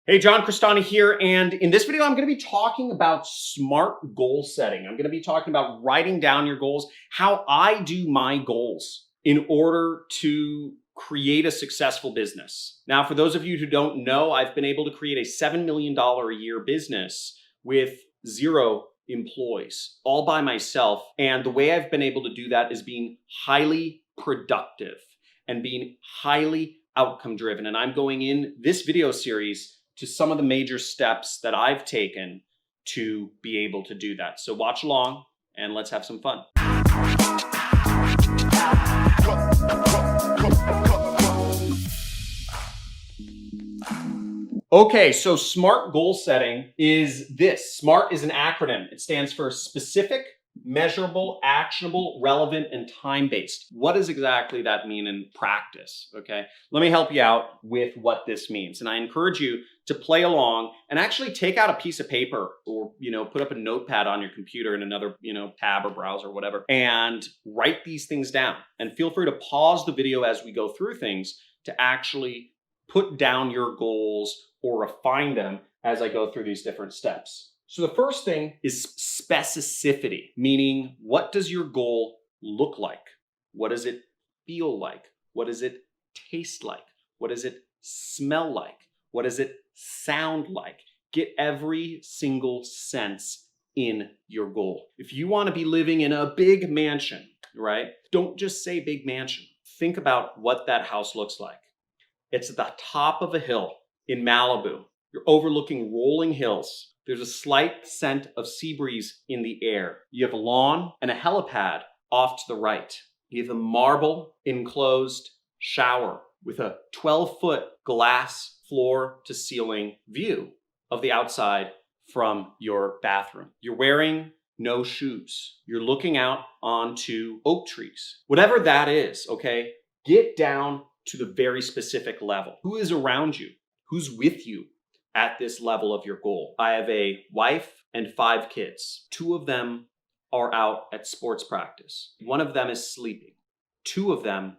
Hey, Johncrestaniscam here, and in this video, I'm going to be talking about smart goal setting. I'm going to be talking about writing down your goals, how I do my goals in order to create a successful business. Now, for those of you who don't know, I've been able to create a $7 million a year business with 0 employees, all by myself. And the way I've been able to do that is being highly productive and being highly outcome driven. And I'm going in this video series to some of the major steps that I've taken to be able to do that. So watch along and let's have some fun. Okay, so SMART goal setting is this. SMART is an acronym. It stands for specific, measurable, actionable, relevant, and time-based. What does exactly that mean in practice? Okay, let me help you out with what this means. And I encourage you to play along and actually take out a piece of paper or, put up a notepad on your computer in another, tab or browser or whatever, and write these things down. And feel free to pause the video as we go through things to actually put down your goals or refine them as I go through these different steps. So the first thing is specificity, meaning what does your goal look like? What does it feel like? What does it taste like? What does it smell like? What does it sound like? Get every single sense in your goal. If you want to be living in a big mansion, right? Don't just say big mansion. Think about what that house looks like. It's at the top of a hill in Malibu. You're overlooking rolling hills. There's a slight scent of sea breeze in the air. You have a lawn and a helipad off to the right. You have a marble enclosed shower with a 12-foot glass floor to ceiling view of the outside from your bathroom. You're wearing no shoes. You're looking out onto oak trees. Whatever that is, okay, get down to the very specific level. Who is around you? Who's with you at this level of your goal? I have a wife and 5 kids. 2 of them are out at sports practice. 1 of them is sleeping. 2 of them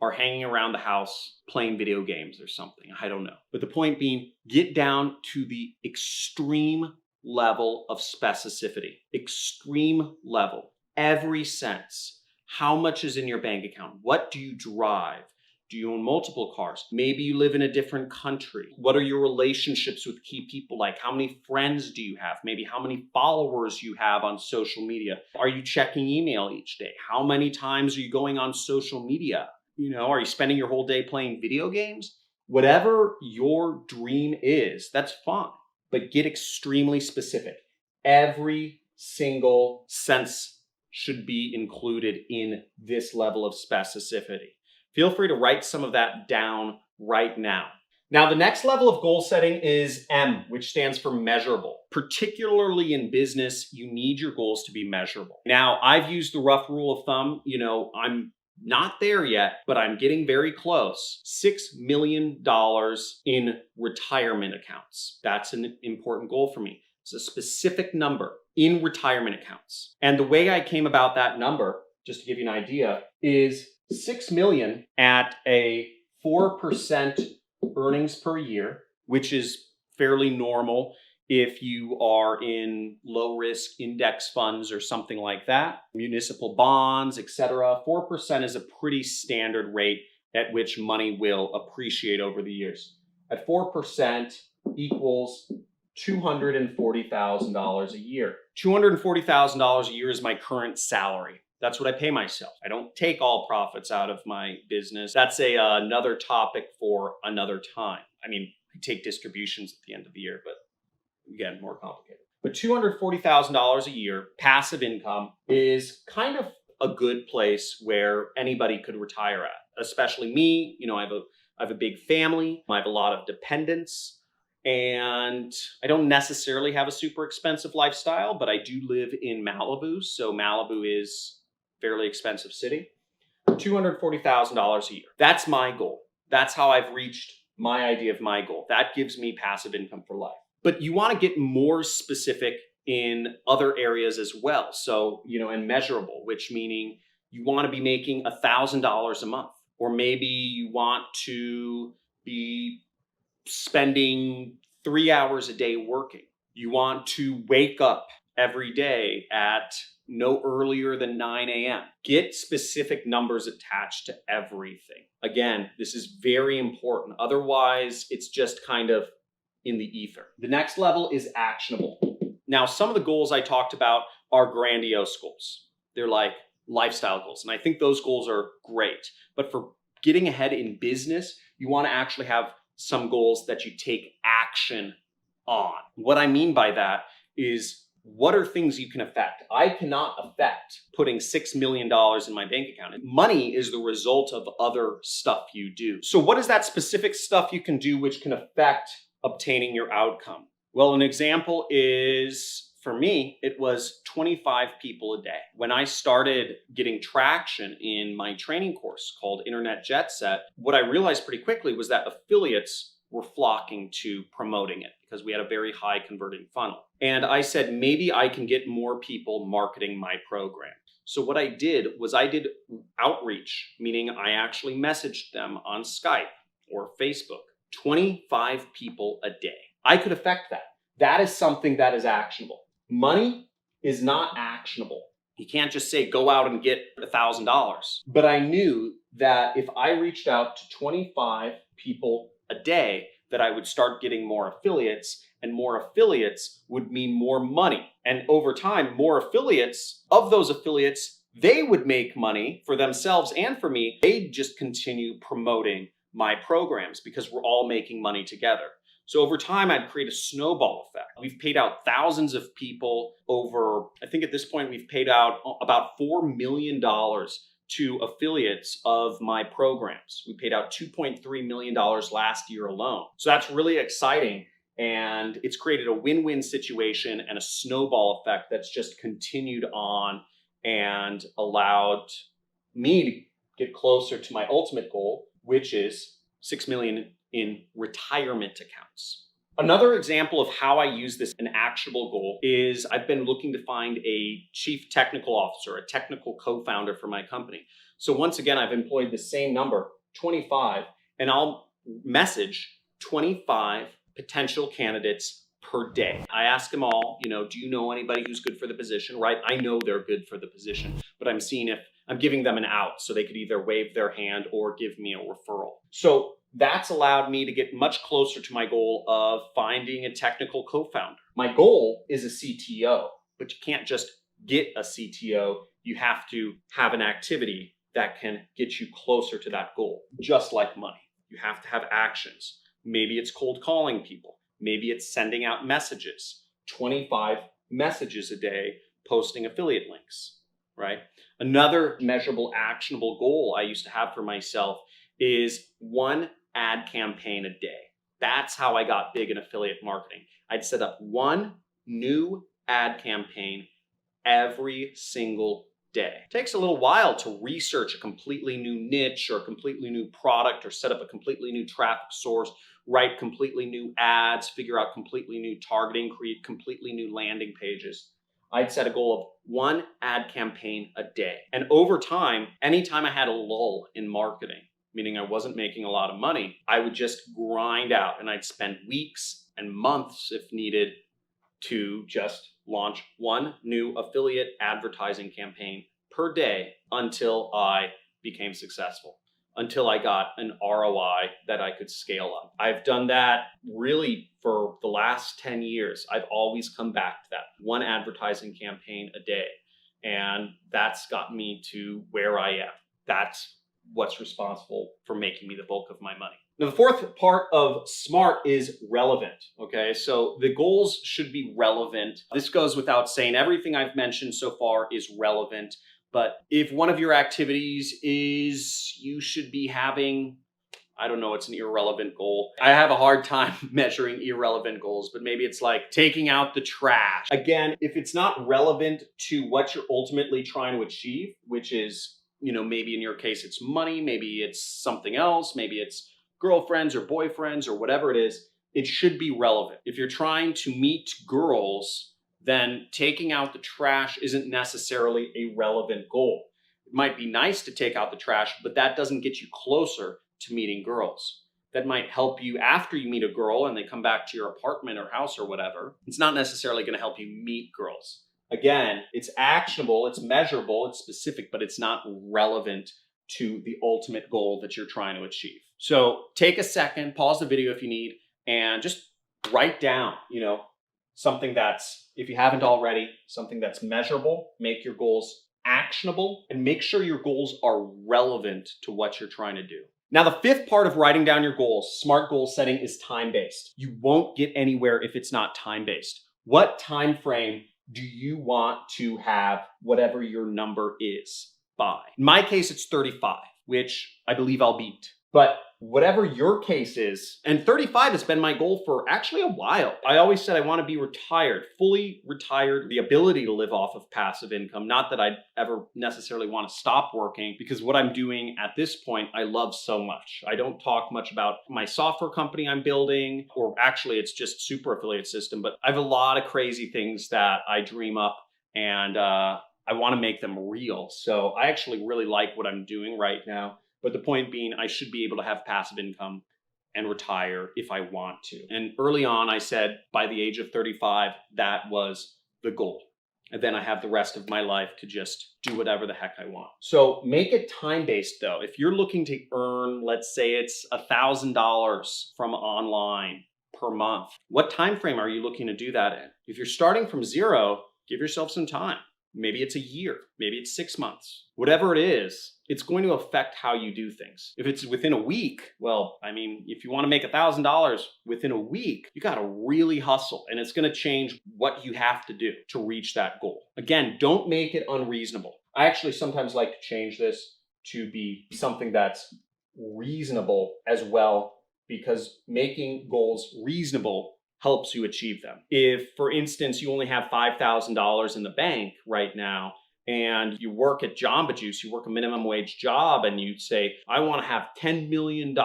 are hanging around the house playing video games or something. I don't know. But the point being, get down to the extreme level of specificity. Extreme level. Every sense. How much is in your bank account? What do you drive? Do you own multiple cars? Maybe you live in a different country. What are your relationships with key people like? How many friends do you have? Maybe how many followers you have on social media? Are you checking email each day? How many times are you going on social media? Are you spending your whole day playing video games? Whatever your dream is, that's fine. But get extremely specific. Every single sense should be included in this level of specificity. Feel free to write some of that down right now. Now, the next level of goal setting is M, which stands for measurable. Particularly in business, you need your goals to be measurable. Now, I've used the rough rule of thumb. I'm not there yet, but I'm getting very close. $6 million in retirement accounts. That's an important goal for me. It's a specific number in retirement accounts. And the way I came about that number, just to give you an idea, is 6 million at a 4% earnings per year, which is fairly normal if you are in low risk index funds or something like that, municipal bonds, etc. 4% is a pretty standard rate at which money will appreciate over the years. At 4% equals $240,000 a year. $240,000 a year is my current salary. That's what I pay myself. I don't take all profits out of my business. That's another topic for another time. I take distributions at the end of the year, but again, more complicated. But $240,000 a year, passive income, is kind of a good place where anybody could retire at, especially me. I have a big family. I have a lot of dependents. And I don't necessarily have a super expensive lifestyle, but I do live in Malibu. So Malibu is fairly expensive city. $240,000 a year. That's my goal. That's how I've reached my idea of my goal. That gives me passive income for life. But you want to get more specific in other areas as well. So, and measurable, which meaning you want to be making $1,000 a month, or maybe you want to be spending 3 hours a day working. You want to wake up every day at no earlier than 9 a.m. Get specific numbers attached to everything. Again, this is very important. Otherwise, it's just kind of in the ether. The next level is actionable. Now, some of the goals I talked about are grandiose goals. They're like lifestyle goals. And I think those goals are great. But for getting ahead in business, you want to actually have some goals that you take action on. What I mean by that is, what are things you can affect? I cannot affect putting $6 million in my bank account. Money is the result of other stuff you do. So what is that specific stuff you can do which can affect obtaining your outcome? Well, an example is, for me, it was 25 people a day. When I started getting traction in my training course called Internet Jet Set, what I realized pretty quickly was that affiliates were flocking to promoting it because we had a very high converting funnel. And I said, maybe I can get more people marketing my program. So what I did was I did outreach, meaning I actually messaged them on Skype or Facebook, 25 people a day. I could affect that. That is something that is actionable. Money is not actionable. You can't just say, go out and get $1,000. But I knew that if I reached out to 25 people a day, that I would start getting more affiliates, and more affiliates would mean more money. And over time, more affiliates, of those affiliates, they would make money for themselves and for me. They'd just continue promoting my programs because we're all making money together. So over time, I'd create a snowball effect. We've paid out thousands of people over, I think at this point, we've paid out about $4 million to affiliates of my programs. We paid out $2.3 million last year alone. So that's really exciting. And it's created a win-win situation and a snowball effect that's just continued on and allowed me to get closer to my ultimate goal, which is 6 million in retirement accounts. Another example of how I use this an actionable goal is I've been looking to find a chief technical officer, a technical co-founder for my company. So once again, I've employed the same number, 25, and I'll message 25 potential candidates per day. I ask them all, do you know anybody who's good for the position, right? I know they're good for the position, but I'm seeing if I'm giving them an out so they could either wave their hand or give me a referral. So that's allowed me to get much closer to my goal of finding a technical co-founder. My goal is a CTO, but you can't just get a CTO. You have to have an activity that can get you closer to that goal, just like money. You have to have actions. Maybe it's cold calling people. Maybe it's sending out messages, 25 messages a day, posting affiliate links, right? Another measurable, actionable goal I used to have for myself is 1 ad campaign a day. That's how I got big in affiliate marketing. I'd set up 1 new ad campaign every single day. It takes a little while to research a completely new niche or a completely new product or set up a completely new traffic source, write completely new ads, figure out completely new targeting, create completely new landing pages. I'd set a goal of 1 ad campaign a day. And over time, anytime I had a lull in marketing, meaning I wasn't making a lot of money, I would just grind out and I'd spend weeks and months if needed to just launch 1 new affiliate advertising campaign per day until I became successful, until I got an ROI that I could scale up. I've done that really for the last 10 years. I've always come back to that 1 advertising campaign a day. And that's got me to where I am. That's what's responsible for making me the bulk of my money. Now, the fourth part of SMART is relevant, okay? So the goals should be relevant. This goes without saying. Everything I've mentioned so far is relevant, but if one of your activities is you should be having, I don't know, it's an irrelevant goal. I have a hard time measuring irrelevant goals, but maybe it's like taking out the trash. Again, if it's not relevant to what you're ultimately trying to achieve, which is, maybe in your case, it's money, maybe it's something else, maybe it's girlfriends or boyfriends or whatever it is, it should be relevant. If you're trying to meet girls, then taking out the trash isn't necessarily a relevant goal. It might be nice to take out the trash, but that doesn't get you closer to meeting girls. that might help you after you meet a girl and they come back to your apartment or house or whatever, it's not necessarily going to help you meet girls. Again, it's actionable, it's measurable, it's specific, but it's not relevant to the ultimate goal that you're trying to achieve. So take a second, pause the video if you need, and just write down, something that's, if you haven't already, something that's measurable. Make your goals actionable and make sure your goals are relevant to what you're trying to do. Now, the fifth part of writing down your goals, smart goal setting, is time-based. You won't get anywhere if it's not time-based. What time frame do you want to have whatever your number is by? In my case, it's 35, which I believe I'll beat. But whatever your case is, and 35 has been my goal for actually a while. I always said I want to be retired, fully retired, the ability to live off of passive income. Not that I'd ever necessarily want to stop working, because what I'm doing at this point, I love so much. I don't talk much about my software company I'm building, or actually it's just super affiliate system, but I have a lot of crazy things that I dream up, and I want to make them real. So I actually really like what I'm doing right now. But the point being, I should be able to have passive income and retire if I want to. And early on, I said by the age of 35, that was the goal. And then I have the rest of my life to just do whatever the heck I want. So make it time-based though. If you're looking to earn, let's say it's $1,000 from online per month, what time frame are you looking to do that in? If you're starting from zero, give yourself some time. Maybe it's a year, maybe it's 6 months. Whatever it is, it's going to affect how you do things. If it's within a week, well, I mean, if you want to make $1,000 within a week, you got to really hustle, and it's going to change what you have to do to reach that goal. Again, don't make it unreasonable. I actually sometimes like to change this to be something that's reasonable as well, because making goals reasonable helps you achieve them. If, for instance, you only have $5,000 in the bank right now, and you work at Jamba Juice, you work a minimum wage job, and you say, I want to have $10 million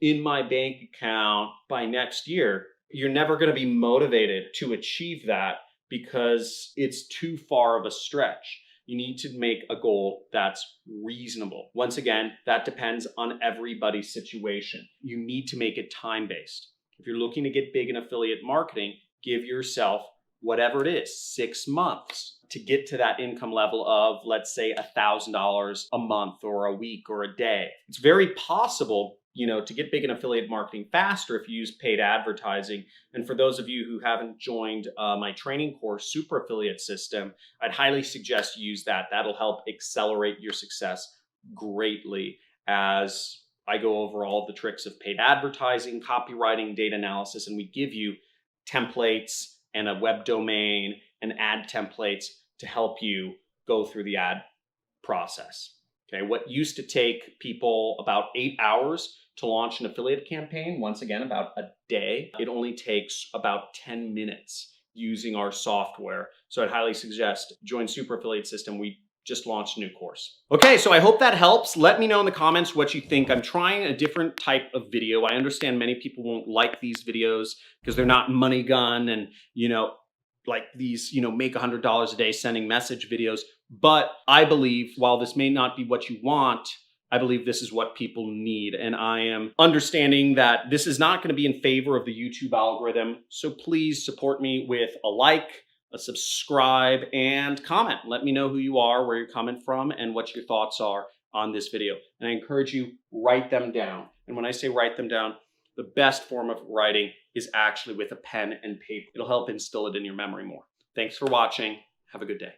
in my bank account by next year, you're never going to be motivated to achieve that because it's too far of a stretch. You need to make a goal that's reasonable. Once again, that depends on everybody's situation. You need to make it time-based. If you're looking to get big in affiliate marketing, give yourself whatever it is, 6 months to get to that income level of, let's say, $1,000 a month or a week or a day. It's very possible, to get big in affiliate marketing faster if you use paid advertising. And for those of you who haven't joined my training course, Super Affiliate System, I'd highly suggest you use that. That'll help accelerate your success greatly as I go over all the tricks of paid advertising, copywriting, data analysis, and we give you templates and a web domain and ad templates to help you go through the ad process. Okay, what used to take people about 8 hours to launch an affiliate campaign, once again, about a day, it only takes about 10 minutes using our software. So I'd highly suggest join Super Affiliate System. We just launched a new course. Okay, so I hope that helps. Let me know in the comments what you think. I'm trying a different type of video. I understand many people won't like these videos because they're not money gun and, like these, make $100 a day sending message videos. But I believe while this may not be what you want, I believe this is what people need. And I am understanding that this is not going to be in favor of the YouTube algorithm. So please support me with a like, a subscribe, and comment. Let me know who you are, where you're coming from, and what your thoughts are on this video. And I encourage you, write them down. And when I say write them down, the best form of writing is actually with a pen and paper. It'll help instill it in your memory more. Thanks for watching. Have a good day.